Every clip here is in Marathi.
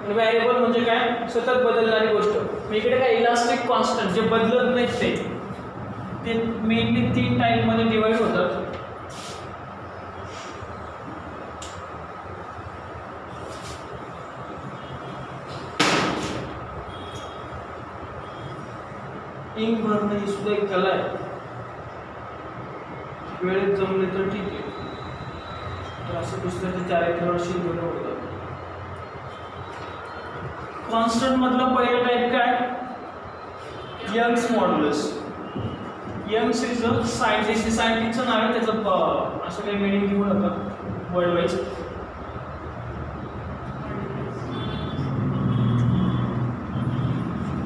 व्हेरिएबल म्हणजे काय, सतत बदलणारी गोष्ट. इकडे काय इलास्टिक कॉन्स्टंट जे बदलत नाहीत ते मेनली 3 टाईपमध्ये डिवाइड होतात. इंक भरणं ही सुद्धा एक कला आहे. वेळेत जमले तर ठीक आहे, तर असं पुस्तकाचे 4 वर्षी दोन होतात. कॉन्स्टंट मधलं पहिलं टाईप काय, Young's modulus. Young's is a scientist, सायंटिस्टचं नाव आहे, त्याचं असं काही मिनिंग घेऊ नका वर्ल्ड वाईज.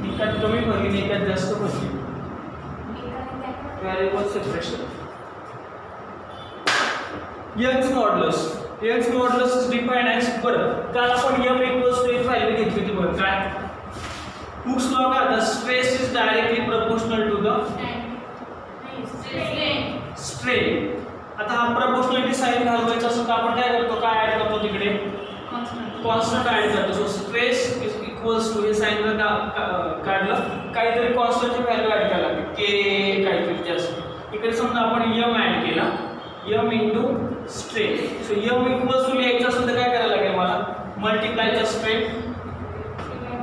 एकात कमी भरली, एकात जास्त भरली. Variable separation. Young's modulus. Young's modulus is defined as, बरं काल आपण m इक्वल्स टू एक व्हॅल्यू घेतली होती बरं, काय हुक्स लॉ का, the stress is directly proportional to the strain. आता हा प्रपोर्शनॅलिटी साइन घालवायचा असेल तर आपण काय करतो, काय ऍड करतो तिकडे, कॉन्स्टंट ऍड करतो. So stress is equals to, हे साइन जर काढलं काहीतरी कॉन्स्टंटची व्हॅल्यू ऍड करायला लागते, के काहीतरी जास्त. इकडे समजा आपण m ऍड केला, m into strain. So m equals to लिहायचं असेल तर काय करायला लागेल मला, multiply the strain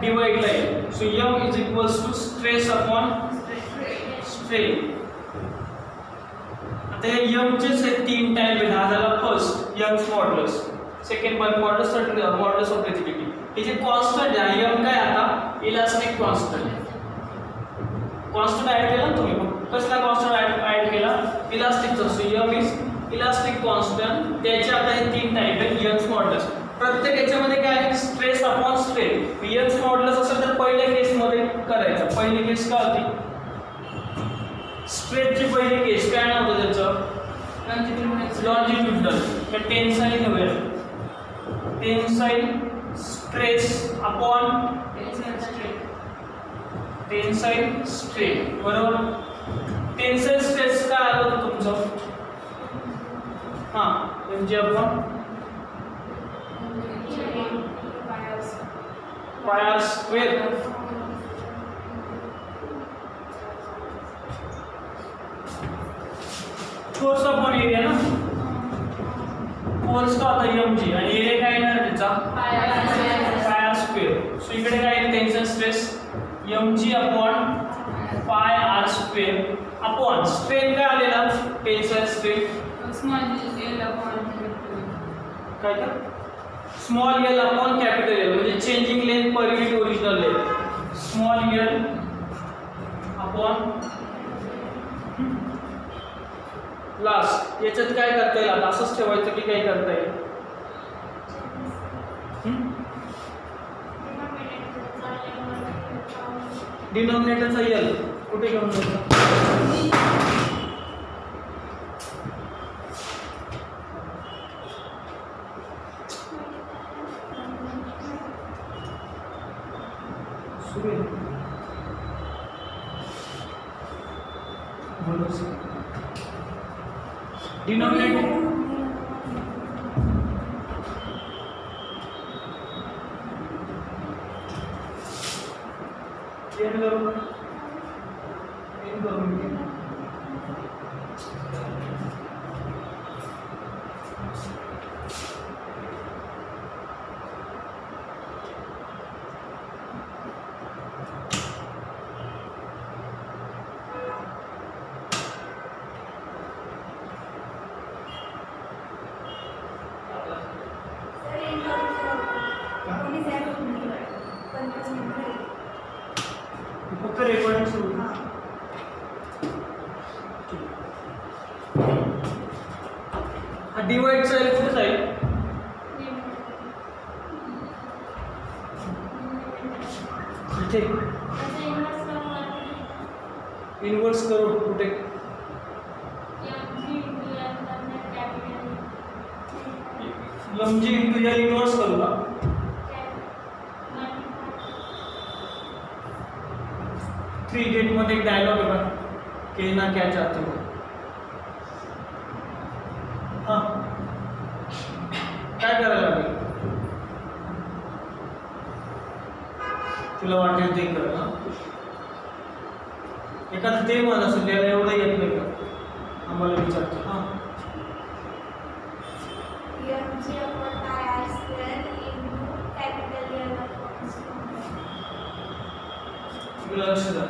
divide line. So m is equals to stress upon strain. आता हे m चे 3 टाइप आहेत. हा झाला first Young's modulus, second modulus, third modulus of rigidity. हे जे कॉन्स्टंट आहे m काय, आता इलास्टिक कॉन्स्टंट. कॉन्स्टंट ऍड केला तुम्ही, कसला कॉन्स्टंट ऍड केला, इलास्टिकचा. So m is elastic constant. त्याचे आता हे 3 टाइप आहेत यंग्स मॉड्युलस. प्रत्येक याच्यामध्ये काय, stress upon strain. Young's modulus असेल तर पहिल्या केसमध्ये करायचं. पहिली केस काय होती, स्ट्रेसची पहिली केस काय नाव होतं त्याचं, लॉन्जिट्युडनल. तर टेन्साईल घेऊया, tensile stress upon tensile strain, बरोबर. टेन्साईल स्ट्रेस काय आलं होतं तुमचं, हां म्हणजे आपण pi square force upon area ना, फोर्स का होता mg आणि एरिया काय येणार त्याचा, पाय स्क्वेअर. सो इकडे काय आहे, tension stress mg upon pi R square upon strain काय आलेला, tension strain small L upon capital L, म्हणजे changing length per unit original length. Small L upon last. याच्यात काय करता येईल, आता असंच ठेवायचं की काय करता येईल, डिनॉमिनेटरचा एल कुठे घेऊन जायचं, डिनॉमिनेटर एन करून फक्त रेकॉर्डिंग सुरू. हा डिवाइडचा एल कुठे जाईल, इथे इन्व्हर्स करू कुठे, mg इंटू एल इन्व्हर्स करू का, थ्री इडियट मध्ये एक डायलॉग आहे बघा, कहना क्या चाहते हो, हां काय करायला लागेल, तुला वाटेल ते कर. एखादं ते म्हण असेल त्याला एवढं येत नाही का आम्हाला विचारतो. हां लक्ष द्या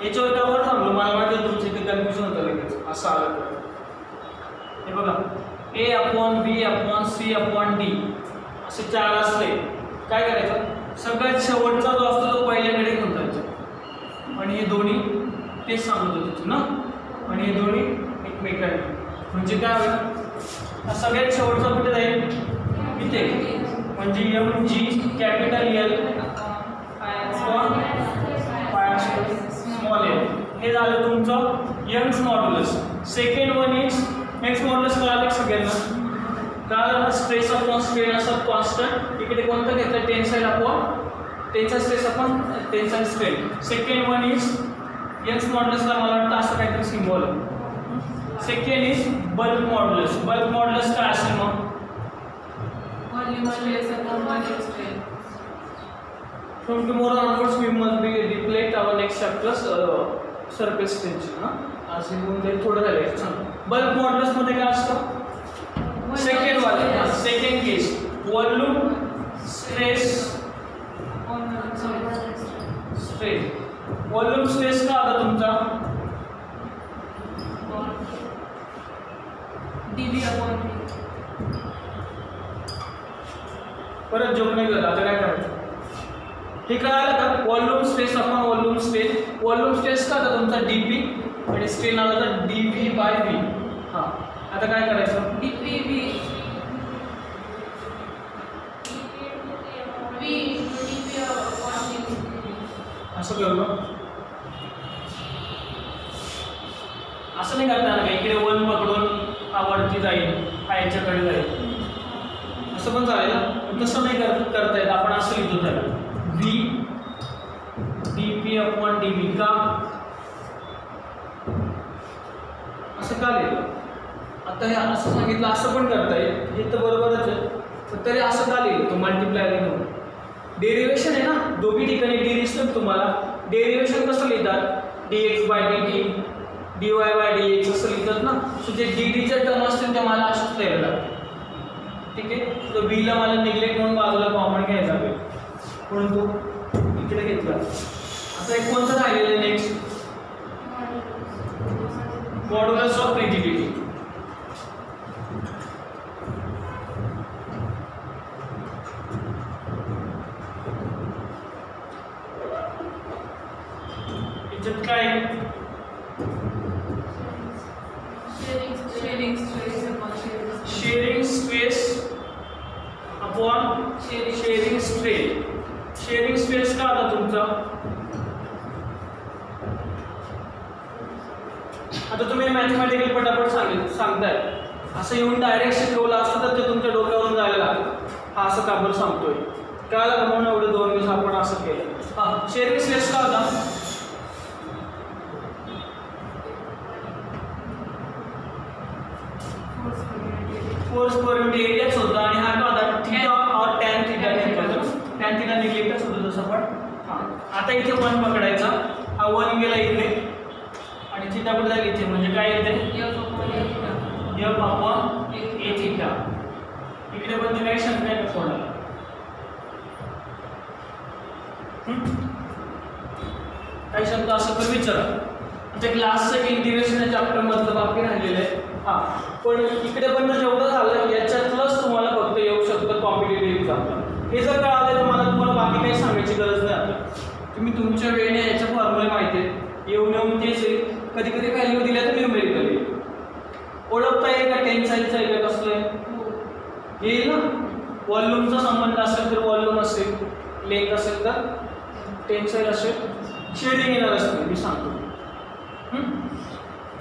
याच्यावर त्यावर थांबलो. मला माहिती आहे तुमचं इथे कन्फ्युजन होतं लगेच असं आलं तर. हे बघा A/B/C/D असे 4 असले काय करायचं, सगळ्यात शेवटचा जो असतो तो पहिल्याकडे घेऊन जायचा आणि हे दोन्ही तेच सांगत होते ना, आणि हे दोन्ही एकमेकांना. म्हणजे काय होईल, सगळ्यात शेवटचा कुठे जाईल इथे, म्हणजे MG capital L small L हे झालं तुमचं Young's modulus. Second one is Young's modulus कळालं सगळ्यांना, कळालं. स्ट्रेस अपॉन स्ट्रेन असं कॉन्स्टंट. इकडे कोणतं घेतलं, tensile upon tensile stress upon tensile strain. Second one is Young's मॉड्युलसला मला वाटतं असं काहीतरी symbol. Second is bulk modulus. Bulk modulus काय असेल मग, from tomorrow onwards we must be deflect our next chapter surface tension. असे म्हणून थोडं राहिलं सांग. बल्क मॉड्युलस मध्ये काय असतं, सेकंड वाले second case volume stress strain. Volume stress का आता तुमचा परत जोक नाही करत. आता काय करायचं हे कळालं का, volume stress upon volume strain. Volume stress का आता तुमचा DP आणि स्ट्रेन आला तर dV/V. हां आता काय करायचं, असं करू का, असं नाही करता ना, इकडे 1 पकडून हा वरती जाईल, हा याच्याकडे जाईल, असं पण चालेल ना. तसं नाही करता येत. आपण असं लिहितो त्याला V dP/dV. का असं का लिहिलं, आता हे असं सांगितलं असं पण करता येईल, हे तर बरोबरच आहे, पण तरी असं का लिहिलं तो मल्टिप्लाय लिहिलं. डेरिवेशन आहे ना, दोघी ठिकाणी डी दिसतं तुम्हाला. डेरिवेशन कसं लिहितात, dx/dt dy/dx असं लिहितात ना. सो जे ddच्या टर्म असतील त्या मला असंच लिहायला लागतं. ठीक आहे, तो बीला मला निग्लेक्ट म्हणून बाजूला कॉमन घ्यायचा आहे म्हणून तो इकडे घेतला. आता एक कोणतं राहिलेलं आहे नेक्स्ट, मॉड्युलस ऑफ रिजिडिटी. याच्यात काय shearing stress upon shearing strain. Shearing stress का आता तुमचा, आता तुम्ही मॅथमॅटिकल पटापट सांगताय, असं येऊन डायरेक्ट शिकवलं असतं तर ते तुमच्या डोक्यावरून जायला लागतं. हा असं का बरं सांगतोय, कळालं म्हणून एवढे 2 दिवस आपण असं केलं. हां शेअरिंग स्ट्रेस का होता, फोर्स पर युनिट एरियाच होता. आणि हा का होता, थीटा और टॅन थीटा निघाला. टॅन थीटा निघलेलाच होतं तसं पण. हां आता इथे 1 पकडायचा, हा 1 गेला इथे आणि थीटा कुठे जाईल इथे, म्हणजे काय येते F/A थीटा. इकडे पण ते काही शंका आहे का कोणाला, काही शब्द असं तर विचारा. आता क्लासचं इंटिग्रेशन चॅप्टर मधलं बाकी राहिलेलं आहे. हां पण इकडे पण जेवढं झालं याच्यातलंच तुम्हाला फक्त येऊ शकतं कॉम्पिटेटिव्ह एक्झामला. हे जर कळालं तुम्हाला बाकी काही सांगायची गरज नाही. आता तुम्ही तुमच्या वेळेने याच्या फॉर्म्युले माहिती आहेत, येऊन तेच येईल. कधी कधी व्हॅल्यू दिल्या तर न्यूमेरिकल येईल. ओळखता येईल का टेन्साईलचं आहे का कसलं आहे येईल ना. व्हॉल्यूमचा संबंध असेल तर व्हॉल्यूम असेल, लेंथ असेल तर टेन्साईल असेल, शेअरिंग येणार असेल मी सांगतो.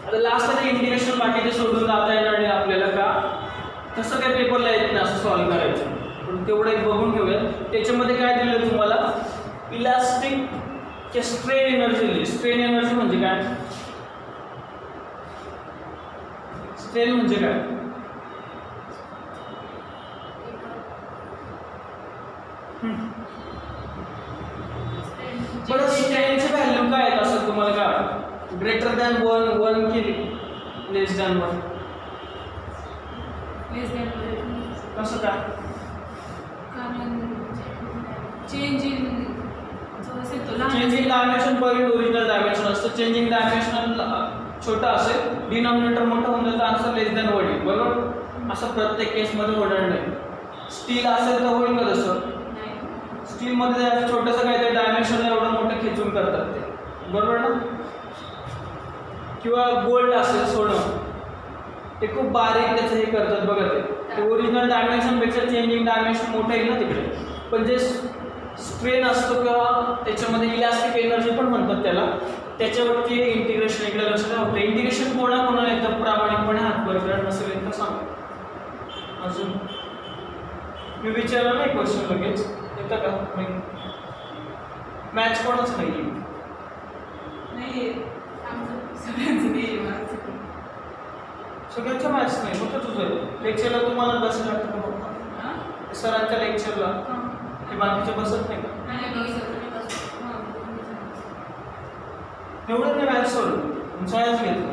आता लास्टला इंटिग्रेशन बाकीचे सोडून जाता येणार नाही आपल्याला का, तसं काय पेपरला येत नाही असं सॉल्व्ह करायचं. पण तेवढं एक बघून घेऊया. त्याच्यामध्ये काय दिलं तुम्हाला, इलास्टिक स्ट्रेन एनर्जी दिली. स्ट्रेन एनर्जी म्हणजे काय, स्ट्रेन म्हणजे काय, बरं स्ट्रेनची व्हॅल्यू काय आहे असं तुम्हाला काय वाटतं? ग्रेटर दॅन 1 1 की लेस दॅन 1? कसं काय? कारण चेंजिंग डायमेन्शन पर ओरिजिनल डायमेन्शन असतं. चेंजिंग डायमेन्शन छोटा असेल, डिनॉमिनेटर मोठा होऊन जातं, आन्सर लेस दॅन होईल. बरोबर? असं प्रत्येक केसमध्ये होणार नाही. स्टील असेल तर होईल का तसं? स्टीलमध्ये छोटंसं काहीतरी डायमेन्शन एवढं मोठं खेचून करतात ते, बरोबर ना? किंवा गोल्ड असेल, सोनं, ते खूप बारीक त्याचं हे करतात बघा. ते ओरिजिनल डायमेन्शनपेक्षा चेंजिंग डायमेन्शन मोठं येईल ना तिकडे. पण जे स्ट्रेन असतो किंवा त्याच्यामध्ये इलास्टिक एनर्जी पण म्हणतात त्याला, त्याच्यावरती इंटिग्रेशन इकडे लक्ष द्यावं. इंटिग्रेशन कोणाकोणाला एकदम प्रामाणिकपणे हातभर करत नसेल तर सांगा. अजून मी विचारलं नाही क्वेश्चन लगेच येतं का? मॅच कोणच नाही. सगळ्यांचं मॅच नाही, फक्त तुझं. लेक्चरला तुम्हाला बसायला लागतं का फक्त? सरांच्या लेक्चरला ते बाकीचे बसत नाही का? एवढं नाही मॅच सोडलं, सायन्स घेतलं.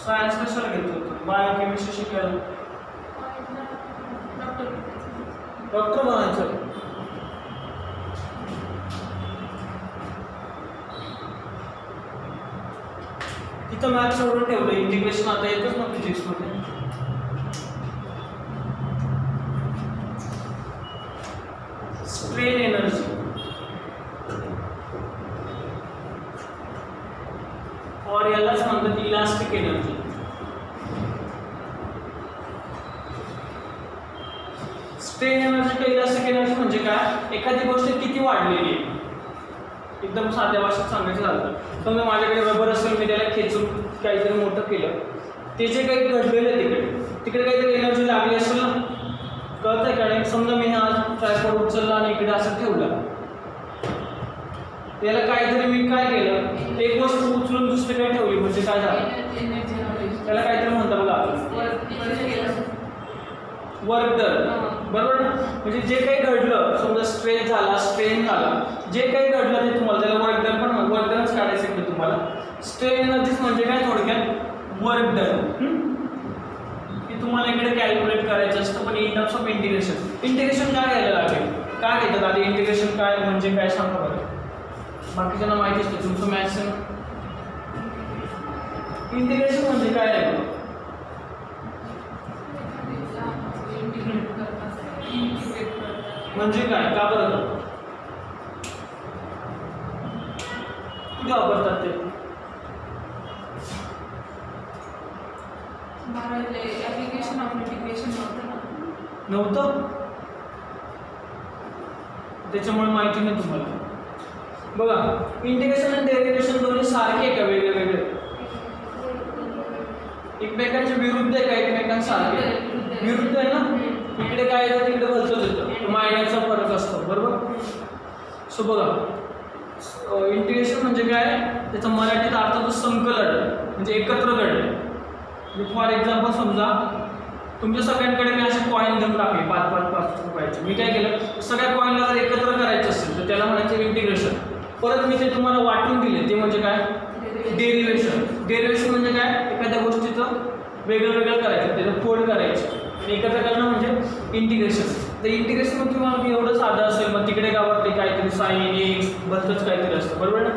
सायन्स कशाला घेतलं होतं? बायोकेमिस्ट्री शिकायला. डॉक्टर बनायचं. तिथं मॅथ्स सोडून ठेवलं, इंटिग्रेशन आता येतच ना फिजिक्समध्ये. स्ट्रेन एनर्जी और यालाच म्हणतात इलास्टिक एनर्जी. स्ट्रेन एनर्जी का इलास्टिक एनर्जी म्हणजे काय? एखादी गोष्ट किती वाढलेली आहे, एकदम साध्या भाषेत सांगायचं झालं, समजा माझ्याकडे रबर असेल, मी त्याला खेचून काहीतरी मोठं केलं, ते जे काही घडलेलं आहे तिकडे काहीतरी एनर्जी लागली असेल ना, कळतंय का? नाही समजा मी हा ट्रायपॉड उचलला आणि इकडे असं ठेवलं, त्याला काहीतरी मी काय केलं, एक गोष्ट उचलून दुसरीकडे ठेवली म्हणजे काय झालं? त्याला काहीतरी म्हणतात बघा, वर्क डन. बरोबर ना? म्हणजे जे काही घडलं, समजा स्ट्रेच झाला, स्ट्रेन झाला, जे काही घडलं ते तुम्हाला त्याला वर्क डन पण वर्क डनच काढायचं आहे तुम्हाला. स्ट्रेन एनर्जीज म्हणजे काय? थोडक्यात वर्क डन. की तुम्हाला इकडे कॅल्क्युलेट करायचं असतं, पण in terms of integration. Integration काय घ्यायला लागेल? काय घेतात आधी? इंटिग्रेशन काय म्हणजे काय सांगा बरं. बाकीच्यांना माहिती असतं, तुमचं मॅथ्स इंटिग्रेशन म्हणजे काय आहे? म्हणजे काय? का बरं कुठे वापरतात ते? ॲप्लिकेशन ऑफ इंटिग्रेशन नव्हतं, त्याच्यामुळे माहिती नाही तुम्हाला. बघा, इंटिग्रेशन आणि डेरिव्हेशन दोन्ही सारखे का वेगळे वेगळे? एकमेकांचे विरुद्ध आहे का एकमेकांसारखे? विरुद्ध आहे ना. इकडे काय येतं तिकडे भलतंच येतं, मायनसचा फरक असतो. बरोबर? सो बघा, इंटिग्रेशन म्हणजे काय? त्याचा मराठीत अर्थ तो संकलन, म्हणजे एकत्र करणे. फॉर एक्झाम्पल समजा तुमच्या सगळ्यांकडे मी असे कॉईन देऊन टाकले 5 रुपयाचे. मी काय केलं, सगळ्या कॉईनला जर एकत्र करायचं असेल तर त्याला म्हणायचं इंटिग्रेशन. परत मी ते तुम्हाला वाटून दिले, ते म्हणजे काय? डेरिव्हेशन. डेरिव्हेशन म्हणजे काय? एखाद्या गोष्टीचं वेगळं वेगळं करायचं, त्याचं फोड करायचं आणि एकत्र करणं म्हणजे इंटिग्रेशन. तर इंटिग्रेशन तुम्हाला मी एवढं साधं असेल, मग तिकडे गावात ते काहीतरी साईन एक्स भलतंच काहीतरी असतं. बरोबर ना?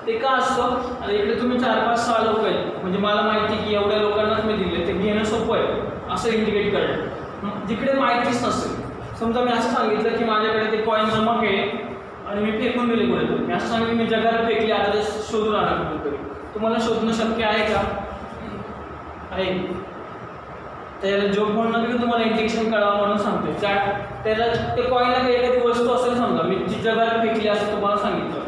ते का असतं? आणि इकडे तुम्ही 4-5-6 लोक आहेत, म्हणजे मला माहिती की एवढ्या लोकांनाच मी दिले, ते घेणं सोपं आहे असं इंडिकेट करणं. जिकडे माहितीच नसेल, समजा मी असं सांगितलं की माझ्याकडे ते कॉईन जमा केले आणि मी फेकून दिले कुठेतरी, मी असं सांगितलं मी जगाला फेकले, आता ते शोधून आणा कुठेतरी. तुम्हाला शोधणं शक्य आहे का? आहे. त्याला जोक म्हणून की तुम्हाला इंजेक्शन कळावं म्हणून सांगते. त्याला ते कॉईनला काही एखादी वस्तू असेल, समजा मी जी जगाला फेकली असं तुम्हाला सांगितलं.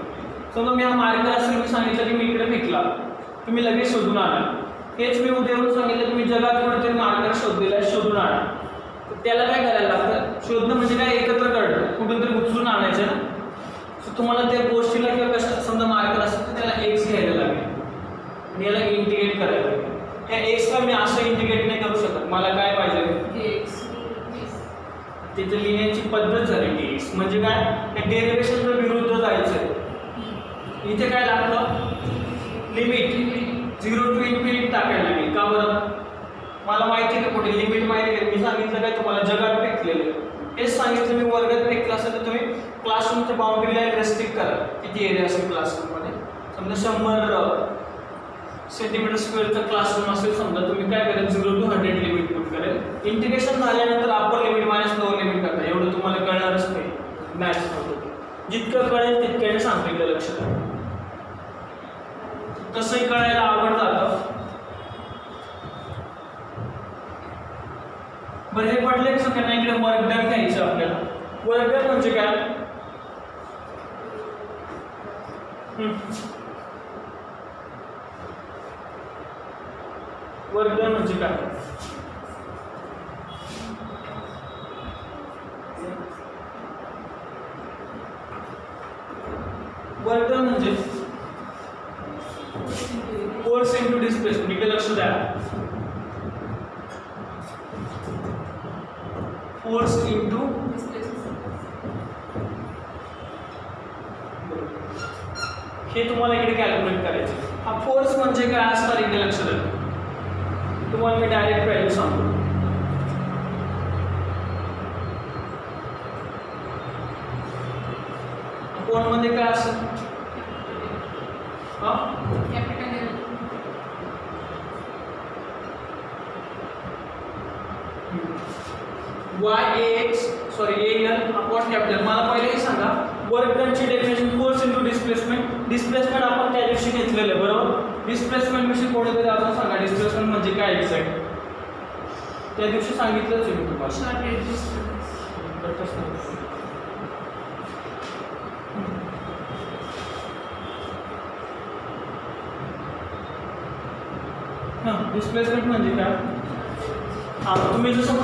समजा मी हा मार्कर असेल, मी सांगितलं की मी इकडे फेकला, तुम्ही लगेच शोधून आणा. हेच मी उद्या येऊन सांगितलं की मी जगात कुठेतरी मार्कर शोधलेला आहे, शोधून आणा. तर त्याला काय करायला लागतं? शोधणं म्हणजे काय? एकत्र करणं, कुठून तरी उचलून आणायचं ना. सो तुम्हाला त्या गोष्टीला किंवा कसं समजा मार्कर असेल तर त्याला एक्स घ्यायला लागेल आणि याला इंटिग्रेट करायला लागेल. त्या एक्सला मी असं इंटिग्रेट नाही करू शकत. मला काय पाहिजे? तिथे लिहिण्याची पद्धत झाली dx म्हणजे काय डेरिव्हेशनच्या विरुद्ध जायचंय. इथे काय लागतं लिमिट 0 to इन्फिनिटी टाकायला लागेल. का बरं मला माहिती आहे का कुठे लिमिट माहिती आहे. मी सांगितलं काय तुम्हाला जगात फेकलेलं हेच सांगितलं मी वर्गात फेकलं असेल तर तुम्ही क्लासरूमच्या बाउंड्री लाईन रेस्ट्रिक्ट करा. किती एरिया असेल क्लासरूममध्ये समजा 100 सेंटीमीटर स्क्वेअरचा क्लासरूम असेल समजा तुम्ही काय करेल 0 to 100 लिमिट पुट करेल. इंटिग्रेशन झाल्यानंतर upper limit minus lower limit करता एवढं तुम्हाला कळणारच नाही मॅथ्स मध्ये. जितकं कळेल तितक्याने सांगितलं लक्षात. तसंही कळायला आवड जातं. बरं हे पडले कसं त्यांना इकडे वर्क डन घ्यायचं आपल्याला. वर्क डन म्हणजे काय वर्क डन म्हणजे काय वर्क डन म्हणजे फोर्स इनटू डिस्प्लेसमेंट. इकडे लक्ष द्या फोर्स इनटू हे तुम्हाला इकडे कॅल्क्युलेट करायचं. हा फोर्स म्हणजे काय असणार इकडे लक्ष द्या. तुम्हाला मी डायरेक्ट व्हॅल्यू सांगतो. कोण मध्ये काय असेल AL अपॉन कॅपिटल. मला पहिले हे सांगा वर्क डनची definition force into displacement. Displacement आपण त्या दिवशी घेतलेलं आहे बरोबर. डिस्प्लेसमेंट विषयी कोणीतरी अजून सांगा डिस्प्लेसमेंट म्हणजे काय एक्झॅक्ट. त्या दिवशी सांगितलंच आहे मी तुम्हाला. डिस्प्लेसमेंट म्हणजे काय तुम्ही जसं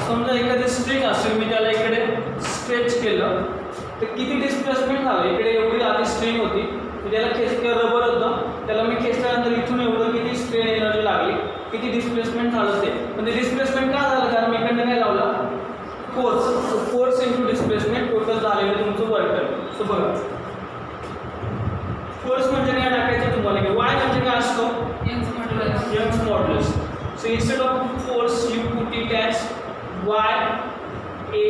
समजा एखादी स्ट्रिंग असेल मी त्याला इकडे स्ट्रेच केलं तर किती डिस्प्लेसमेंट झालं. इकडे एवढी आधी स्ट्रिंग होती त्याला खेचलं रबर होतं त्याला मी खेचल्यानंतर इथून एवढं किती स्ट्रेन एनर्जी लागली किती डिस्प्लेसमेंट झालं ते. पण ते डिस्प्लेसमेंट का झालं कारण मी इकडनं काय लावला force. Force into displacement total झालेलं तुमचं वर्क डन. सो बघा फोर्स म्हणजे काय टाकायचं तुम्हाला वाय म्हणजे काय असतो Young's modulus. So instead of force you put it as y a.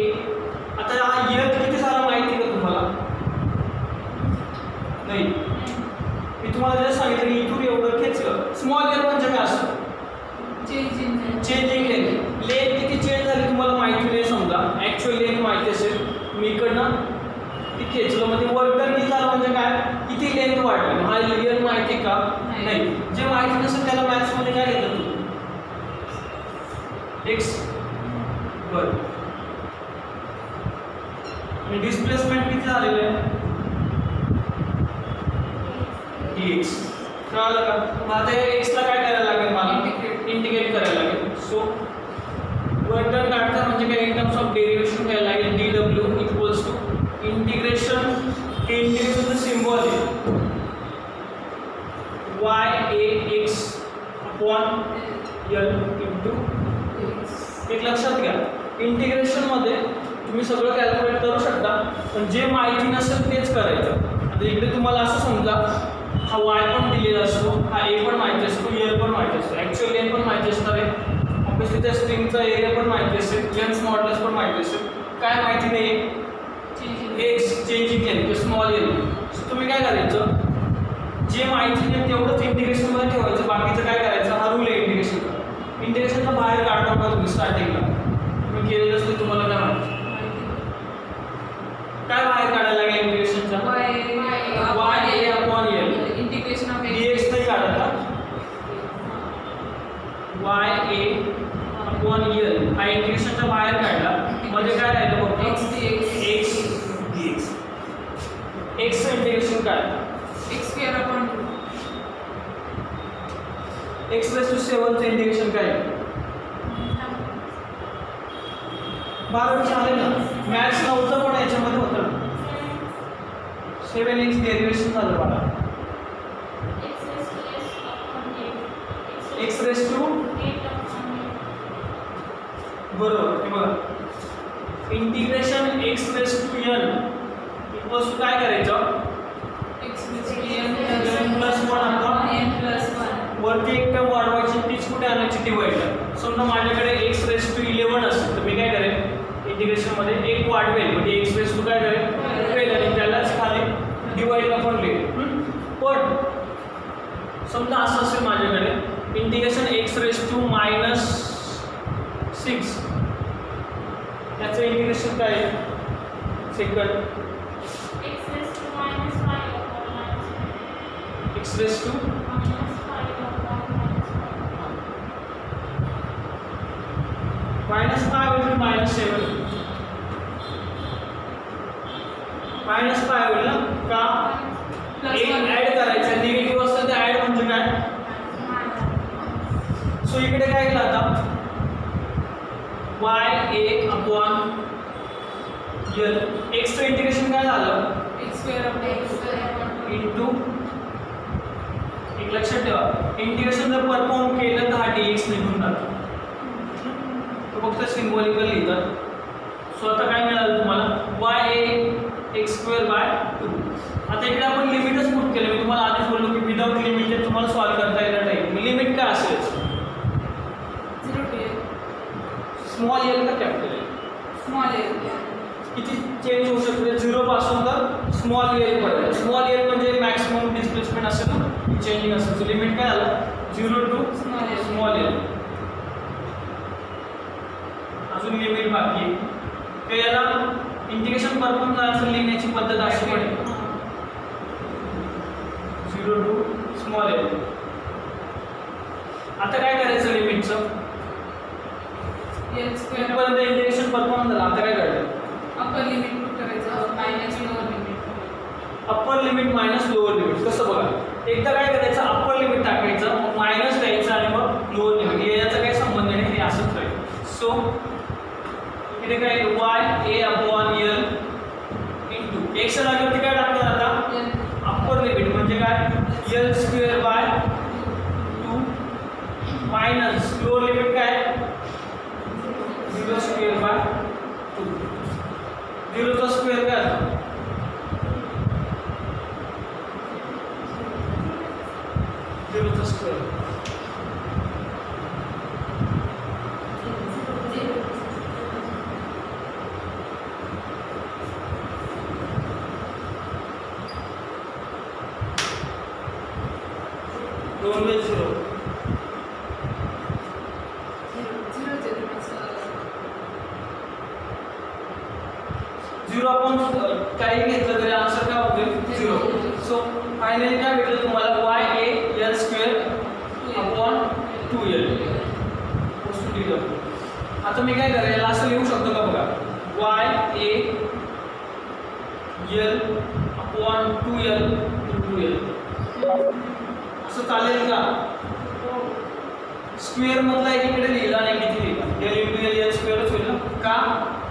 आता हा यल किती सारा माहिती का तुम्हाला नाही. मी तुम्हाला जर सांगितलं की इथून एवढं खेचलं. स्मॉल यल म्हणजे काय असतं चेंजिंग लेंथ. लेंथ किती चेंज झाली तुम्हाला माहिती नाही समजा ॲक्च्युअल लेंथ माहिती असेल मी इकडनं ती खेचलं म्हणजे वर्क डन किती झालं म्हणजे काय किती लेंथ वाढली. हा रियल माहिती का नाही. जे माहिती नसेल त्याला मॅथ्समध्ये काय घेतात तू एक्स बरं. आणि डिस्प्लेसमेंट किती झालेलं आहे dx. कळालं का. मग आता एक्सला काय करायला लागेल मला इंटिग्रेट करायला लागेल. सो वर्क डन काढता म्हणजे काय इन टर्म्स ऑफ डेरिव्हेशन करायला लागेल dw इक्वल्स टू इंटिग्रेशन. इंटिग्रेशनचं सिम्बॉल आहे y ax अपॉन l इंटू. एक लक्षात घ्या इंटिग्रेशनमध्ये तुम्ही सगळं कॅल्क्युलेट करू शकता पण जे माहिती नसेल तेच करायचं. आता इकडे तुम्हाला असं समजा हा वाय पण दिलेला असतो हा ए पण माहिती असतो एल पण माहिती असतो ॲक्च्युअल एन पण माहिती असणार आहे. ऑब्वियसली त्या स्ट्रिंगचा एरिया पण माहिती असेल यंग्स मॉड्युलस पण माहिती असेल. काय माहिती नाही एक्स चेंजिंग एन किंवा स्मॉल एल. तुम्ही काय करायचं जे माहिती नाही तेवढंच इंटिग्रेशनमध्ये ठेवायचं. बाकीचं काय करायचं हा रूल आहे इंटिग्रेशनचा. इंटिग्रेशनचा बाहेर काढता का तुम्ही स्टार्टिंगला तुम्ही केलेलं असते तुम्हाला काय माहिती काय बाहेर काढायला लागेल इंटिग्रेशनचा Y A upon L. Integration of dx नाही काढत का वाय ए अपॉन एल हा इंटिग्रेशनच्या बाहेर काढला मध्ये काय राहिलं फक्त एक्स dx. एक्सचं इंटिग्रेशन काय X square upon X raise to 7चं इंटिग्रेशन काय 12 झाले ना. मॅथ्स नव्हतं पण याच्यामध्ये होतं 7x डेरिव्हेशन झालं बघा. एक्स रेस टू बरोबर हे बघा integration x raise to n equals to काय करायचं x n प्लस 1 आपण n plus 1 वरती एक टर्म वाढवायची तीच कुठे आणायची डिवाइडर. समजा माझ्याकडे x रेस टू 11 असेल तर मी काय करेन इंटिग्रेशन मध्ये एक वाढवेल म्हणजे x रेस टू काय करेल आणि त्यालाच खाली डिवाइडला पण लिहिल. पण समजा असं असेल माझ्याकडे इंटिग्रेशन x रेस टू -6 याचं इंटिग्रेशन काय आहे second x raised to minus 5 upon minus 5. x raise to Minus 5 upon minus 5. -5 will be -7 -5 होईल ना का plus एक 1 ऍड करायचं निगेटिव्ह असतं ते ऍड म्हणजे काय सो इकडे काय केलं आता y a upon l x चं इंटिग्रेशन काय झालं x square upon x square upon into एक लक्षात ठेवा इंटिग्रेशन जर परफॉर्म केलं तर हा dx निघून जातो तो फक्त सिम्बॉलिकल लिहितात. सो आता काय मिळालं तुम्हाला y a x square by 2. आता इकडे आपण लिमिटच पुट केलं. मी तुम्हाला आधीच बोललो की विदाउट लिमिट तुम्हाला सॉल्व्ह करता येणार नाही. लिमिट काय असेल 0 to l स्मॉल एल का कॅपिटल एल small l किती चेंज होऊ शकते 0 पासून तर स्मॉल एल पर्यंत. स्मॉल एल म्हणजे मॅक्सिमम डिस्प्लेसमेंट असेल ना चेंजिंग असेल. सो लिमिट काय आलं 0 to small l small L. अजून लिमिट बाकी आहे. तर याला इंटिग्रेशन परफॉर्म करायचं लिहिण्याची पद्धत अशी पडेल 0 टू स्मॉल एल. आता काय करायचं लिमिटचं l square इथपर्यंत इंटिग्रेशन परफॉर्म झालं. आता काय करायचं upper limit put करायचं minus lower limit upper limit minus lower limit. कसं बघा एकदा काय करायचं अप्पर लिमिट टाकायचं मग मायनस द्यायचं आणि मग लोअर लिमिट याचा काही संबंध नाही हे असंच राहील. सो इकडे काय y a upon l into x च्या जागेवरती काय टाकणार आता l अप्पर लिमिट म्हणजे काय l square by 2 minus lower limit काय 0 स्क्वेअर बाय 2. 0 चा स्क्वेअर काय असतो 0 चा स्क्वेअर दोन वेळ 0 0 आपण काही घेतलं तरी आन्सर काय होईल 0. सो फायनली काय भेटलं तुम्हाला y a l square upon 2l वस्तू दिलं. आता मी काय करेल असं लिहू शकतो का बघा y a l upon 2l into l असं चालेल का स्क्वेअर मधला एकीकडे लिहिला नाही किती लिहिला l इंटू l l स्क्वेअरच होईल ना का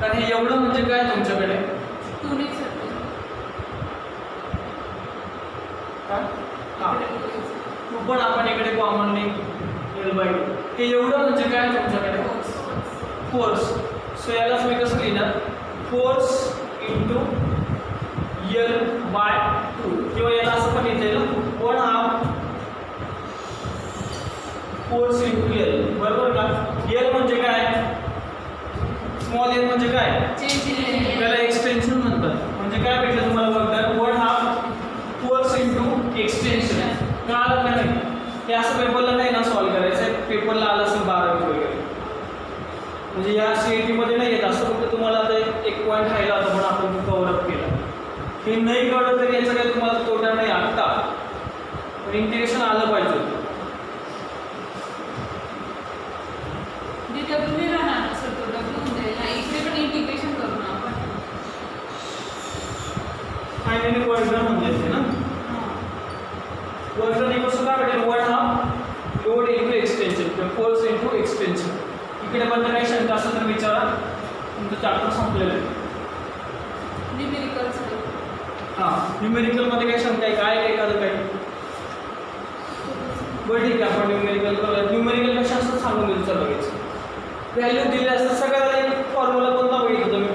कारण हे एवढं म्हणजे काय तुमच्याकडे 2 ने circle काय हां तू पण आपण इकडे कॉमनली l/2 हे एवढं म्हणजे काय तुमच्याकडे फोर्स. सो यालाच मी कसं लिहिणार फोर्स इंटू l/2 किंवा याला असं पण लिहिता येईल 1/2 फोर्स इंटू l बरोबर का. l म्हणजे काय स्मॉल l म्हणजे काय change in l त्याला एक्सटेन्शन म्हणतात. म्हणजे काय भेटलं तुम्हाला बघताय 1/2 फोर्स इंटू एक्सटेन्शन. कळालं का नाही हे असं पेपरला नाही ना सॉल्व्ह करायचं पेपरला आलं असेल 12 वगैरे म्हणजे या CET मध्ये नाही येत असं फक्त तुम्हाला आता एक पॉईंट राहिला होता पण आपण कव्हर अप केला. हे नाही कळलं तरी याचा काही तुम्हाला तोटा नाही आत्ता पण इंटिग्रेशन आलं पाहिजे. dw ने राहणार ना सर तो w होऊन जाईल ना इकडे पण इंटिग्रेशन करू ना आपण फायनली वर्जन म्हणजे येते ना वर्जन एक कसं काय भेटेल 1/2 लोड इंटू एक्सटेन्शन किंवा फोर्स इंटू एक्सटेन्शन. इकडे पण काही शंका असेल तर विचारा तुमचं चॅप्टर संपलेलं आहे. न्यूमेरिकल्स हां न्यूमेरिकलमध्ये काही शंका आहे काय एखादं काही बरं ठीक आहे आपण न्यूमेरिकल करूया. न्यूमेरिकल कशा असं सांगून देतो लगेच व्हॅल्यू दिली असतं सगळ्याला एक फॉर्म्युला कोणता बघितलं होतं मी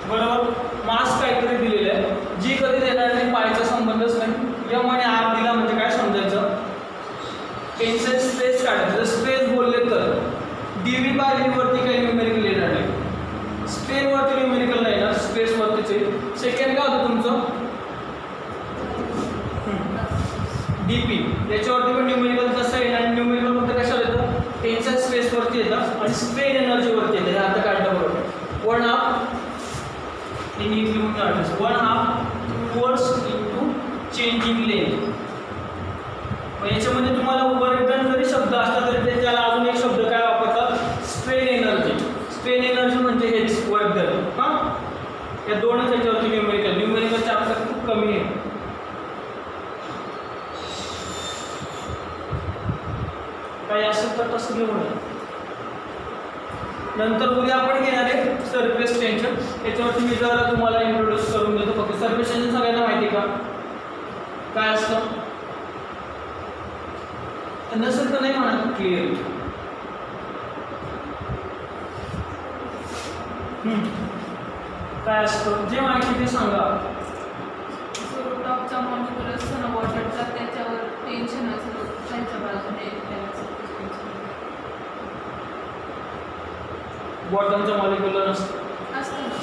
बरोबर. मास काहीतरी दिलेलं आहे, जी कधी देणार नाही, पायचा संबंधच नाही. यम आणि आर दिला म्हणजे काय समजायचं, टेन्शन स्ट्रेस काढायचं. जर स्ट्रेस बोलले तर डीव्ही बाय व्ही वरती काही न्यूमेरिकल येणार नाही, स्ट्रेन वरती न्यूमेरिकल नाही येणार, स्ट्रेस वरतीच येईल. सेकंड काय होतं तुमचं डीपी, याच्यावरती पण न्यूमेरिकल कसं येणार, न्यूमेरिकल फक्त कशावर येतं, टेन्शन स्ट्रेस वरती येतं आणि स्ट्रेन एनर्जी वरती येतं. हे आता काढलं बरोबर. 1/2 in equivalent 1/2 force into changing length. याच्यामध्ये तुम्हाला वर्क डन जरी शब्द असला तरी ते त्याला अजून एक शब्द काय वापरतात, स्ट्रेन एनर्जी. स्ट्रेन एनर्जी म्हणजे हेच वर्क डन. हां, या दोनच याच्यावरती न्यूमेरिकलचे आपल्याला खूप कमी आहे. काही असेल तर तसं घेऊन नंतर उद्या आपण घेणार आहे सरफेस टेन्शन. त्याच्यावरती मी जरा तुम्हाला इंट्रोड्यूस करून देतो. फक्त सरफेस टेन्शन सगळ्यांना माहिती का काय असतं, नसेल तर नाही म्हणा क्लिअर. काय असतं जे माहिती ते सांगा. टॉपचा मॉलिक्युल असतो ना वॉटरचा, त्याच्यावर टेन्शन असतं त्यांच्या बाजूने, बॉटमचं मॉलिक्युलर नसतं, असतं ना.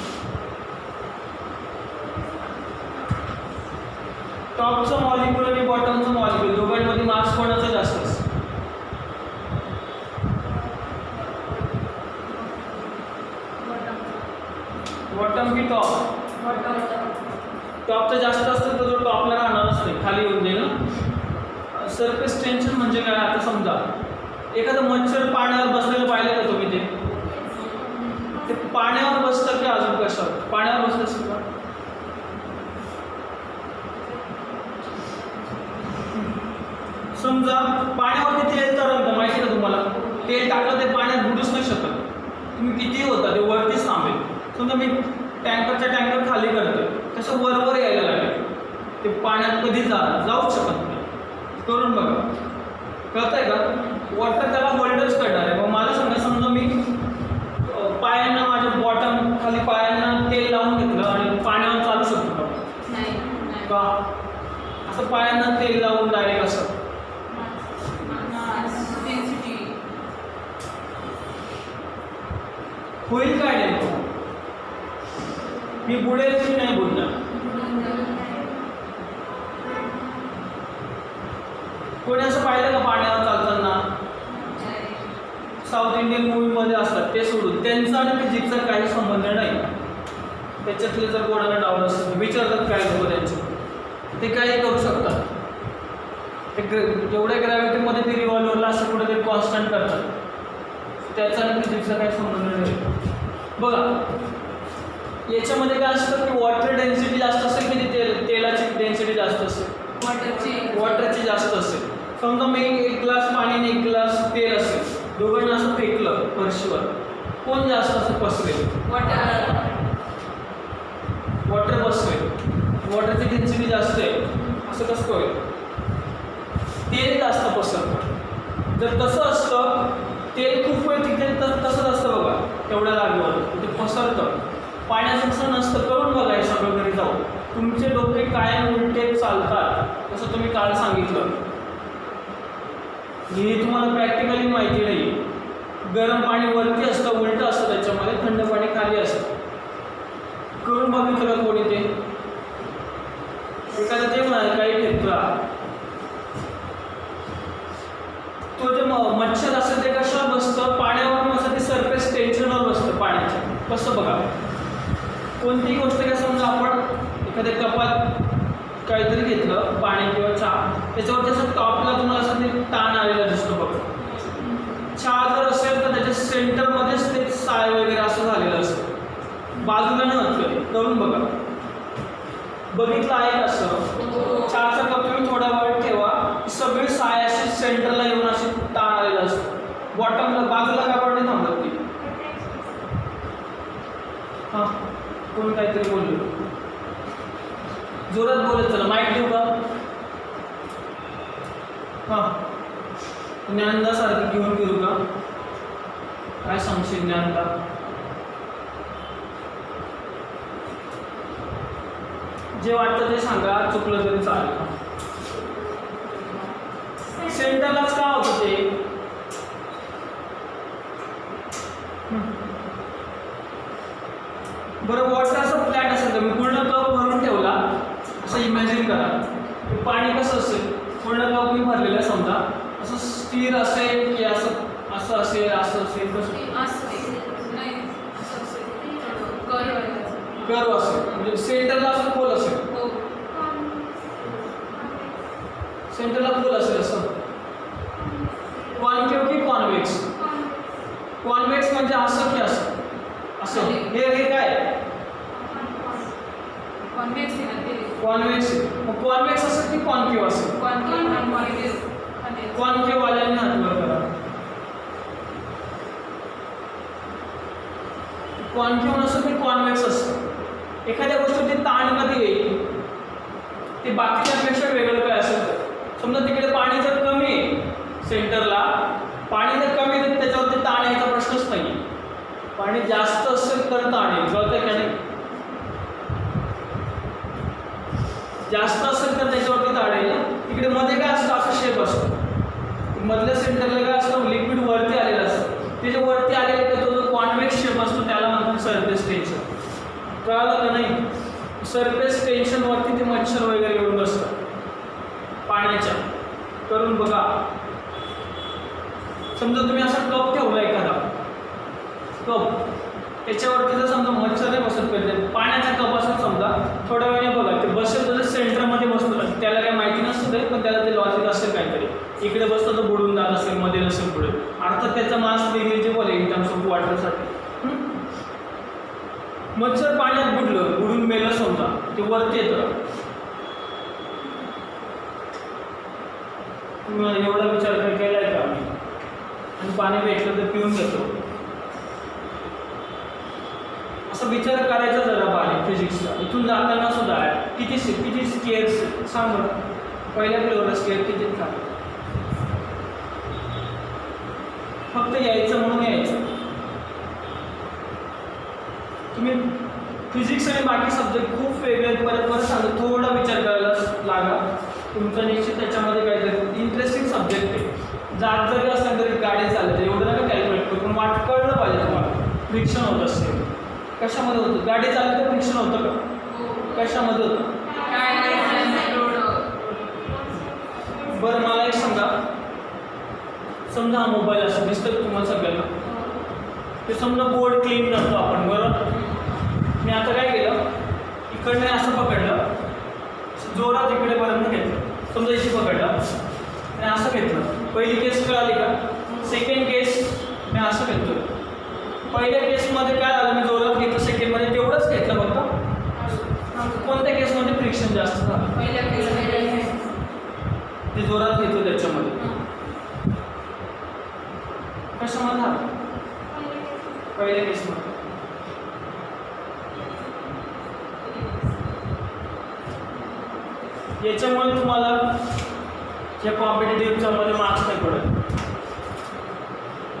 टॉपचं मॉलिक्युल आणि बॉटमचं मॉलिक्युल दोघांमध्ये मास कोणाचा जास्त असतो, बॉटम की टॉप. टॉपचं जास्त असतं तर तो टॉपला राहणारच नाही, खाली येऊन जाईल ना. सरफेस टेन्शन म्हणजे काय, आता समजा एखादं मच्छर पाण्यावर बसलेलं पाहिलं का तुम्ही, ते पाण्यावर बसतं की अजून कशावर, पाण्यावर बसलं असेल का, समजा पाण्यावरती तेल तरंगतं माहिती का तुम्हाला, तेल टाकलं ते पाण्यात बुडूच नाही शकत, तुम्ही कितीही होता ते वरतीच थांबेल. समजा मी टँकर खाली करते, तसं वर यायला लागेल, ते पाण्यात कधी जाऊच शकत नाही. करून बघा, कळतंय का. वॉटर त्याला होल्डर्स करणार आहे. मग मला समजा मी पायांना, माझ्या बॉटम खाली पायांना तेल लावून घेतलं आणि पाण्यावर चालू शकतो का, नाही का असं पायांना तेल लावून डायरेक्ट असं डेन्सिटी होईल काय नाही, मी बुडेल की नाही बुडणार. कोणी असं पाहिलं का पाण्यावर चालताना, साऊथ इंडियन मूवीमध्ये असतात ते सोडून, त्यांचा आणि फिजिक्सचा काही संबंध नाही. त्याच्यातले जर कोणाला डाऊट असेल विचारतात काय लोक त्यांचे, ते काही करू शकतात. ते जेवढ्या ग्रॅव्हिटीमध्ये ते रिव्हॉल्व्हरला असं कुठेतरी कॉन्स्टंट करतात, त्याचा आणि फिजिक्सचा काही संबंध नाही. बघा याच्यामध्ये काय असतं की वॉटर डेन्सिटी जास्त असेल की तेलाची डेन्सिटी जास्त असेल, वॉटरची जास्त असेल. समजा मी 1 ग्लास पाणी आणि 1 ग्लास तेल असेल, दोघांना असं फेकलं फरशीवर, कोण जास्त असं पसरेल, वॉटर बसवेल. वॉटरची डेन्सिटी जास्त आहे असं कसं होईल, तेल जास्त पसरतं. जर तसं असतं तेल खूप वेळ तिथे तसंच असतं बघा, तेवढ्या जागेवर ते पसरतं. पाण्याचं तसं नसतं. करून बघा हे सगळं घरी जाऊन, तुमचे डोके कायम उलटे चालतात जसं तुम्ही काल सांगितलं. हे तुम्हाला प्रॅक्टिकली माहिती नाही. गरम पाणी वरती असतं, उलटं असतं, त्याच्यामध्ये थंड पाणी खाली असतं. करून बघितलं का कोणी ते, एखादं ते म्हणाल काही घेतला, तो जे मच्छर असतं ते कशावर बसतं, पाण्यावर असं ते सरफेस टेन्शनवर बसतं पाण्याच्या. कसं बघा, कोणतीही गोष्ट काय समजा आपण एखाद्या कपात काहीतरी घेतलं पाणी किंवा चहा, त्याच्यावर त्याचं टॉपला तुम्हाला असं ते ताण आलेला दिसतो बघा. चहा जर असेल तर त्याच्या सेंटरमध्येच ते साय वगैरे असं झालेलं असतं, बाजूला नाही होत कधी. करून बघा, बघितलं आहे असं. चहाचा कप तुम्ही थोडा वेळ ठेवा, सगळी साय अशी सेंटरला येऊन अशी ताण आलेला असतो, बॉटमला बाजूला का पण नाही थांबत ती. हां, कोणी काहीतरी बोललो, जोरात बोलत चला, माईक देऊ का. हां, ज्ञानदासारखं घेऊन गेलो का, काय सांगशील ज्ञानदा. जे वाटतं ते सांगा, चुकलं तरी चालेल. सेंटरलाच का होतं ते? बरं, वॉटर असं फ्लॅट असेल तर मी पूर्ण कप भरून ठेवला असं इमॅजिन करा. पाणी कसं असेल? पूर्ण कप मी भरलेलं आहे समजा, असं स्थिर असेल की असं असं असेल असं असेल कसं? नाही असं असेल कर्व आहे. कर्व असेल म्हणजे सेंटरला असं खोल असेल. हो. सेंटरला खोल असेल असं. कॉन्केव की कॉन्व्हेक्स? कॉन्व्हेक्स म्हणजे असं की असं? असं. हे काय? कॉन्व्हेक्स आहे ना ते. कॉन्व्हेक्स. मग कॉन्व्हेक्स असेल की कॉन्केव असेल? कॉन्केव वाल्यांनी हात वर करा. कॉन्केव नसेल की कॉन्व्हेक्स असतं. एखाद्या गोष्टीचे ताण कधी येईल ते बाकीच्यापेक्षा वेगळं काय असेल तर. समजा तिकडे पाणी जर कमी आहे सेंटरला, पाणी जर कमी आहे त्याच्यावरती ताण यायचा प्रश्नच नाही. पाणी जास्त असेल तर ताण येईल. कळतंय का नाही? जास्त असेल तर त्याच्यावरती ताण येईल. तिकडे मध्ये काय असतं? असं शेप असतो. मधल्या सेंटरला काय असतं? लिक्विड वरती आलेलं असतं. ते जे वरती आलेलं आहे तो जो कॉन्व्हेक्स शेप असतो त्याला म्हणतात सरफेस टेन्शन. कळालं का नाही? सरफेस टेन्शनवरती ते मच्छर वगैरे येऊन बसतात पाण्याच्या. करून बघा. समजा तुम्ही असा कप ठेवला एखादा कप, त्याच्यावरती जर समजा मच्छर नाही बसत पाहिजे, पाण्याचा कप असं समजा, थोड्या वेळाने बघा ते बसेल तर सेंटरमध्ये बसतो. त्याला काही माहिती नसतं तरी पण त्याला ते लॉजिक असेल काहीतरी. इकडे बसतं तर बुडून जात असेल, मध्ये नसेल पुढे. अर्थात त्याचा मास निग्लिजिबल आहे इन टर्म्स ऑफ वॉटरसाठी. मच्छर पाण्यात बुडून मेलं समजा, ते वरती येतं. तुम्ही एवढा विचार केलाय का? आम्ही आणि पाणी भेटलं तर पिऊन घेतो. असं विचार करायचा जरा बारीक फिजिक्सला. इथून जाताना सुद्धा किती स्केअर सांग बरं. पहिल्या फ्लोअरला स्केअर किती का? फक्त यायचं म्हणून यायचं. तुम्ही फिजिक्स आणि बाकी सब्जेक्ट खूप वेगळे परत सांगतो. थोडा विचार करायला लागा. तुमचं निश्चित त्याच्यामध्ये काहीतरी इंटरेस्टिंग सब्जेक्ट आहे. जात जरी असलं तरी गाडी चालते एवढं नका कॅल्क्युलेट करू, पण कळलं पाहिजे तुम्हाला. फ्रिक्शन होत असते. कशामध्ये होतं? गाडी चालते फ्रिक्शन होतं का? कशामध्ये होतं? बरं, मला एक सांगा. समजा हा मोबाईल असं दिसतं तुम्हाला सगळ्यांना. ते समजा बोर्ड क्लीन करतो आपण, बरोबर? मी आता काय केलं, इकडने असं पकडलं, जोरात इकडेपर्यंत घेतलं. समजा इथे पकडलं आणि असं घेतलं. पहिली केस कळाली का? सेकंड केस मी असं घेतलं. पहिल्या केसमध्ये काय झालं, मी जोरात घेतलं. सेकंडमध्ये तेवढंच घेतलं फक्त. कोणत्या केसमध्ये फ्रिक्शन जास्त झालं? पहिल्या केसमध्ये ते जोरात घेतलं त्याच्यामध्ये. कशामध्ये झालं? पहिल्या केसमध्ये. याच्यामुळे तुम्हाला या कॉम्पिटेटिव्हच्या मध्ये मार्क्स नाही पडत.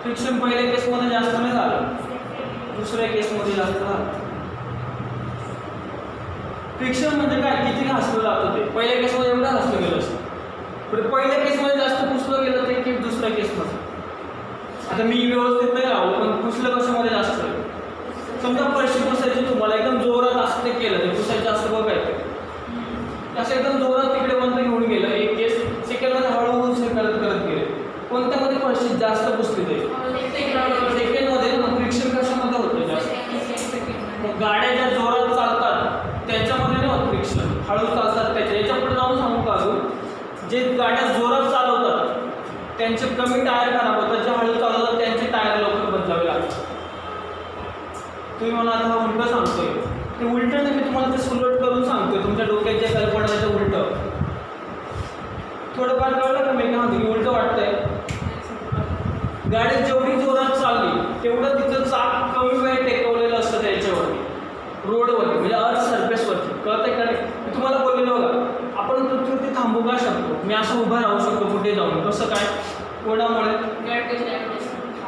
फ्रिक्शन पहिल्या केसमध्ये जास्त नाही झालं, दुसऱ्या केसमध्ये जास्त झालं. फ्रिक्शन म्हणजे काय? किती घासलं जातं ते. पहिल्या केसमध्ये एवढं घासलं गेलं असतं, पण पहिल्या केसमध्ये जास्त पुसलं गेलं ते की दुसऱ्या केसमध्ये. आता मी व्यवस्थित नाही राहू, पण पुसलं कशामध्ये जास्त आहे? समजा फरशी पुसायची, तुम्हाला एकदम जोरात असं ते केलं, ते पुसायचं असं बघायचं. असं एकदम जोरात तिकडे बंद घेऊन गेलं एक केस. सेकंडमध्ये हळूहळू करत गेले. कोणत्यामध्ये फरशी जास्त पुसली ते? सेकंडमध्ये. मग फ्रिक्शन कशामध्ये होतं जास्त? मग गाड्या ज्या जोरात चालतात त्याच्यामध्ये नाही होत फ्रिक्शन, हळू चालतात त्याच्या. याच्या पुढे जाऊन सांगू का अजून, जे गाड्या जोरात चालवतात त्यांचे कमी टायर खराब होतात, जे हळू चालवतात त्यांचे टायर लवकर बदलावे लागतात. तुम्ही मला आता उलटं सांगतोय, ते उलटं नाही, मी तुम्हाला ते सुलट करून सांगतोय. तुमच्या डोक्यात जे कल्पना त्याचं उलटं. थोडंफार कळलं का? मी काय म्हणतो की उलटं वाटतंय. गाडी जेवढी जोरात चालली तेवढं तिचं चाक कमी वेळ टेकवलेलं असतं त्याच्यावरती, रोडवरती, म्हणजे अर्थ सरफेसवरती. कळतंय का नाही? मी तुम्हाला बोललेलं बघा, आपण पृथ्वीवरती थांबू का शकतो? मी असं उभं राहू शकतो कुठे जाऊन. कसं काय? कोणामुळे?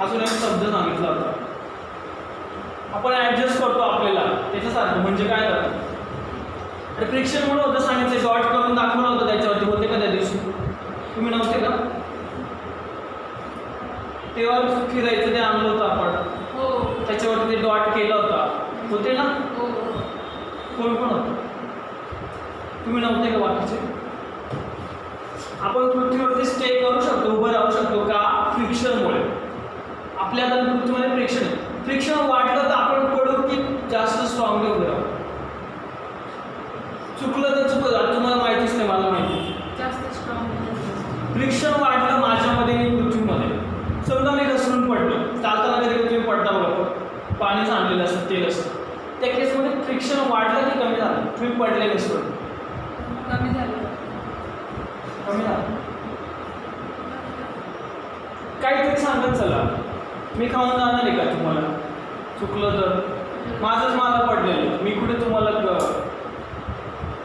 अजून एक शब्द सांगितला होता, आपण ॲडजस्ट करतो आपल्याला त्याच्यासारखं. म्हणजे काय करतो? आणि फ्रिक्शनमुळे होतं सांगितलं, डॉट करून दाखवलं होतं त्याच्यावरती, होते का त्या दिवशी? तुम्ही नव्हते का? तेव्हा फिरायचं ते आणलं होतं आपण, हो त्याच्यावरती ते डॉट केला होता, होते ना? हो कोण कोण होतं? तुम्ही नव्हते का बाकीचे? आपण पृथ्वीवरती स्टे करू शकतो, उभं राहू शकतो का? फ्रिक्शनमुळे. आपल्या आता पृथ्वीमध्ये फ्रिक्शन आहे. फ्रिक्शन वाटलं तर आपण पडू की जास्त स्ट्रॉंगली उभं राहू? चुकलं तर चुकलं, आता तुम्हाला माहितीच नाही, मला माहिती. जास्त स्ट्रॉंग फ्रिक्शन वाढलं माझ्यामध्ये आणि पृथ्वीमध्ये. समजा मी घसरून पडलो, चालताना कधी तुम्ही पडता बघा, पाणी सांडलेलं असतं, तेल असतं, त्या केसमध्ये फ्रिक्शन वाढलं की कमी झालं? तुम्ही पडले घसरून, कमी झालं. कमी झालं. काहीतरी सांगत चला, मी खाऊन जाणार आहे का तुम्हाला? चुकलं तर माझंच मला पडलेलं, मी कुठे तुम्हाला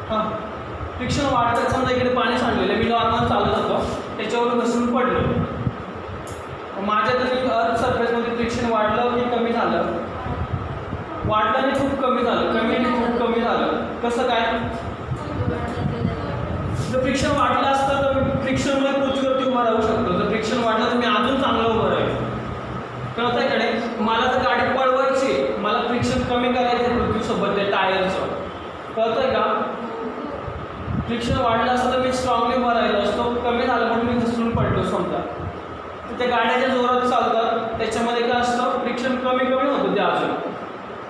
हां फ्रिक्शन वाढतं. समजा इकडे पाणी सांडलेलं, मी नॉर्मल चालत होतो, त्याच्यावर घसरून पडलो, माझ्या तरी अर्थ सरफेसमध्ये फ्रिक्शन वाढलं की कमी झालं? वाढलं आणि खूप कमी झालं, कमी आणि खूप कमी झालं. कसं काय? जर फ्रिक्शन वाढलं असतं तर मी फ्रिक्शनमुळे पृथ्वीवरती उभा राहू शकतो. जर फ्रिक्शन वाढलं तर मी अजून चांगलं उभं राहील. कळतंय कडे? मला जर गाडी पळवायची, मला फ्रिक्शन कमी करायचं पृथ्वीसोबत त्या टायरचं. कळतंय का? फ्रिक्शन वाढलं असतं तर मी स्ट्रॉंगली उभा राहिलो असतो, कमी झालं म्हणून मी घसरून पडलो समजा. तर त्या गाड्याच्या जोरात चालतात, त्याच्यामध्ये काय असतं? फ्रिक्शन कमी कमी होतं ते अजून.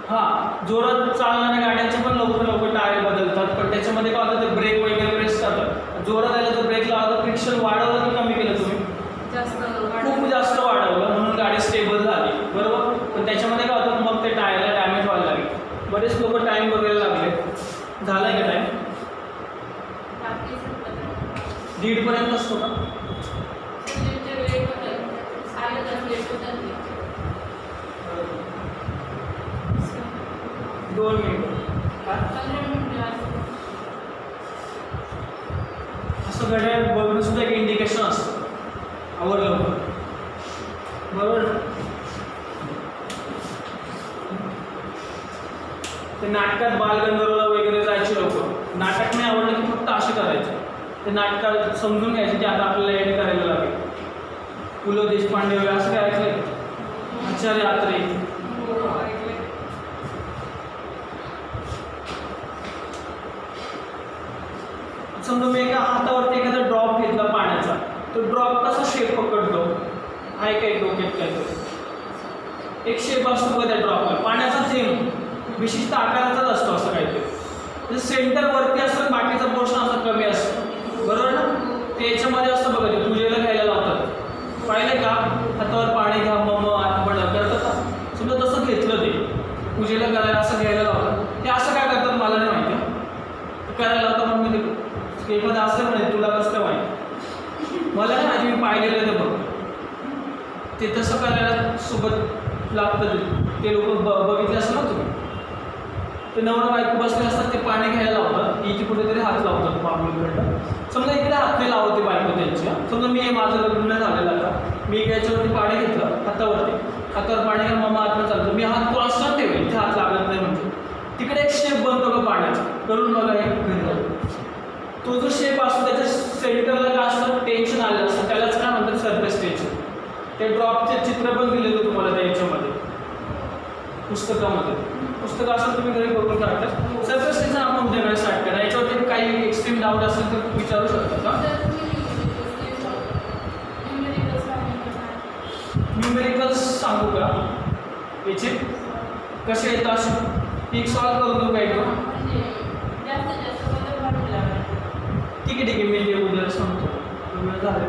हां, जोरात चालणाऱ्या गाड्यांचे पण लवकर लवकर टायर बदलतात, पण त्याच्यामध्ये काय होतं? ते ब्रेक वगैरे प्रेस करतात. जोरात आलं तर ब्रेक लावलं, फ्रिक्शन वाढवलं की कमी केलं तुम्ही? जास्त खूप जास्त वाढवलं, म्हणून गाडी स्टेबल झाली, बरोबर. पण त्याच्यामध्ये काय होतं? मग ते टायरला डॅमेज व्हायला लागले. बरेच लोक टाईम बघायला लागले. झालाय का टाईम? 1:30 असतो का? 2 मिनिट. असं घड्याळ बघून सुद्धा एक इंडिकेशन असतं, आवडलं बरोबर. ते नाटकात बालगंधर्वला वगैरे जायचे लोक, नाटक नाही आवडलं की फक्त असे करायचे. ते नाटकात समजून घ्यायचे की आता आपल्याला एड करायला लागेल. पु ल देशपांडे वगैरे असं काय ऐकलंय? आचार्य आत्रे. समजा मी एका हातावरती एखादा ड्रॉप घेतला पाण्याचा, तो ड्रॉप कसा शेप पकडतो? आहे काय डोक्यात काय? एक शेप असतो का त्या ड्रॉपला? पाण्याचा थेंब विशिष्ट आकाराचाच असतो असं काहीतरी. सेंटर वरती असतं, बाकीचा पोर्शन असा कमी असतो, बरोबर ना? ते याच्यामध्ये असतं बघा, ते पूजेला घ्यायला लावतात, पाहिलं का? हातावर पाणी घ्या मग आपण करतात का? समजा तसं घेतलं, ते पूजेला करायला असं घ्यायला लावतात. ते असं काय करतात मला नाही माहिती, करायला लावतात. म्हणून मी एखादं असं म्हणे, तुला कसं काय माहिती? मला नाही माहिती, मी पाहिलेलं ते बघ. ते तसं करायला सोबत लागतं ते लोक बघितले असं ना तुम्ही. ते नवरा बायको बसले असतात, ते पाणी घ्यायला लावतात, इथे कुठेतरी हात लावतात बाबूकडनं. समजा इकडे हात नाही लावते बायको त्यांच्या. समजा मी माझं लग्न नाही झालेलं, आता मी याच्यावरती पाणी घेतलं हातावरती, हातावर पाणी घ्या मग हात चालतो, मी हात कॉन्स्टंट ठेवेल, इथे हात लागत नाही म्हणजे. तिकडे एक शेप बनतो का पाण्याचा? करून बघा हे घरी. तो जो शेप असतो त्याच्या सेंटरला काय असतं? टेन्शन आलेलं असतं, त्यालाच काय म्हणतात? Surface tension. ते ड्रॉपचे चित्र पण दिलेलं तुम्हाला त्या याच्यामध्ये, पुस्तकामध्ये. पुस्तकं असं तुम्ही घरी बघून टाकतात. सरफेस टेन्शन आपण उद्या स्टार्ट करा. याच्यावरती काही एक्स्ट्रीम डाऊट असेल तर विचारू शकता का? न्यूमेरिकल्स सांगू का याचे कसे येतात? असे एक सॉल्व करून देऊ काय तो? ठीक आहे ठीक आहे, मी ते उद्या सांगतो. झालं